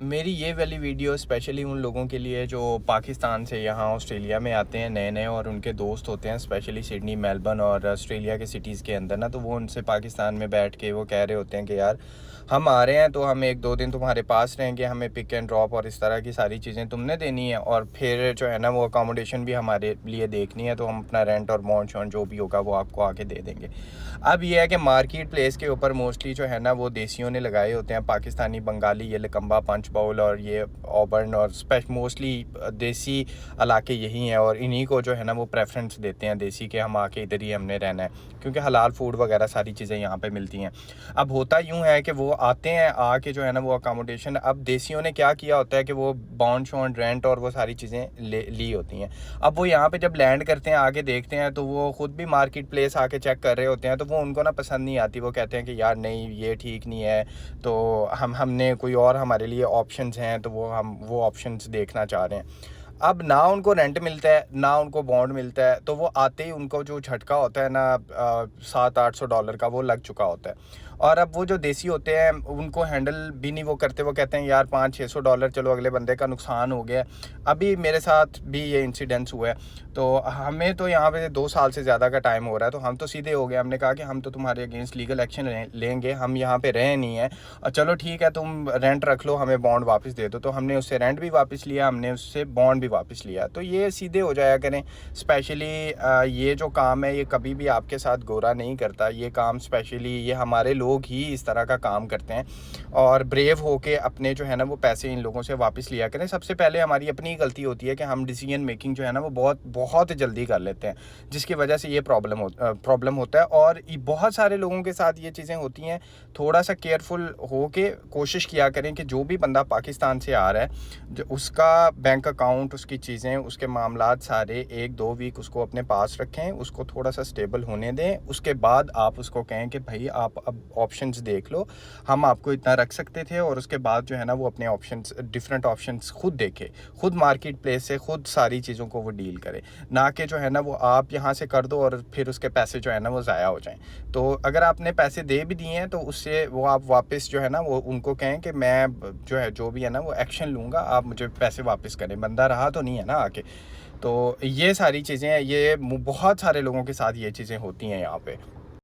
मेरी ये वाली वीडियो स्पेशली उन लोगों के लिए जो पाकिस्तान से यहाँ ऑस्ट्रेलिया में आते हैं नए नए और उनके दोस्त होते हैं, स्पेशली सिडनी, मेलबर्न और ऑस्ट्रेलिया के सिटीज़ के अंदर ना, तो वो उनसे पाकिस्तान में बैठ के वो कह रहे होते हैं कि यार हम आ रहे हैं तो हम एक दो दिन तुम्हारे पास रहेंगे, हमें पिक एंड ड्रॉप और इस तरह की सारी चीज़ें तुमने देनी है, और फिर जो है ना वो अकोमोडेशन भी हमारे लिए देखनी है, तो हम अपना रेंट और बॉन्ड शॉन्ड जो भी होगा वो आपको आके दे देंगे। अब ये है कि मार्केट प्लेस के ऊपर मोस्टली जो है ना वो देसियों ने लगाए होते हैं, पाकिस्तानी, बंगाली, ये लकम्बा, पंच बाउल और ये ऑबर्न और मोस्टली देसी इलाके यही हैं, और इन्हीं को जो है ना वो प्रेफरेंस देते हैं देसी के, हम आके इधर ही हमने रहना है, क्योंकि हलाल फूड वगैरह सारी चीज़ें यहाँ पे मिलती हैं। अब होता यूँ है कि वो आते हैं, आके जो है ना वो अकोमोडेशन, अब देसियों ने क्या किया होता है कि वो बॉन्ड शॉन्ड, रेंट और वो सारी चीज़ें ली होती हैं। अब वो यहाँ पे जब लैंड करते हैं, आके देखते हैं, तो वो ख़ुद भी मार्केट प्लेस आके चेक कर रहे होते हैं, तो वो उनको ना पसंद नहीं आती। वो कहते हैं कि यार नहीं, ये ठीक नहीं है, तो हमने कोई और हमारे लिए ऑप्शंस हैं, तो वो ऑप्शंस देखना चाह रहे हैं। अब ना उनको रेंट मिलता है, ना उनको बॉन्ड मिलता है, तो वो आते ही उनको जो झटका होता है ना, $700-800 का वो लग चुका होता है। और अब वो जो देसी होते हैं उनको हैंडल भी नहीं वो करते, वो कहते हैं यार $500-600, चलो अगले बंदे का नुकसान हो गया। अभी मेरे साथ भी ये इंसिडेंस हुआ है, तो हमें तो यहाँ पे 2 साल से ज़्यादा का टाइम हो रहा है, तो हम तो सीधे हो गए। हमने कहा कि हम तो तुम्हारे अगेंस्ट लीगल एक्शन लेंगे, हम यहाँ पे रहे नहीं हैं, और चलो ठीक है तुम रेंट रख लो, हमें बॉन्ड वापस दे दो। तो हमने उससे रेंट भी वापस लिया, हमने उससे बॉन्ड भी वापस लिया। तो ये सीधे हो जाया करें। स्पेशली ये जो काम है ये कभी भी आपके साथ गोरा नहीं करता। ये काम स्पेशली ये हमारे लोग ही इस तरह का काम करते हैं, और ब्रेव होके अपने जो है ना वो पैसे इन लोगों से वापस लिया करें। सबसे पहले हमारी अपनी गलती होती है कि हम डिसीजन मेकिंग जो है ना वो बहुत बहुत जल्दी कर लेते हैं, जिसकी वजह से ये प्रॉब्लम होता है। और बहुत सारे लोगों के साथ ये चीज़ें होती हैं। थोड़ा सा केयरफुल होके कोशिश किया करें कि जो भी बंदा पाकिस्तान से आ रहा है, जो उसका बैंक अकाउंट, उसकी चीज़ें, उसके मामलात सारे 1-2 वीक उसको अपने पास रखें, उसको थोड़ा सा स्टेबल होने दें। उसके बाद आप उसको कहें कि भाई आप अब ऑप्शंस देख लो, हम आपको इतना रख सकते थे, और उसके बाद जो है ना वो अपने ऑप्शंस, डिफरेंट ऑप्शंस खुद देखे, खुद मार्केट प्लेस से खुद सारी चीज़ों को वो डील करे, ना कि जो है ना वो आप यहाँ से कर दो और फिर उसके पैसे जो है ना वो ज़ाया हो जाएं। तो अगर आपने पैसे दे भी दिए हैं तो उससे वो आप वापस जो है ना वो उनको कहें कि मैं जो है जो भी है ना वो एक्शन लूँगा, आप मुझे पैसे वापस करें। बंदा रहा तो नहीं है ना आके। तो ये सारी चीज़ें हैं, ये बहुत सारे लोगों के साथ ये चीज़ें होती हैं यहाँ पे।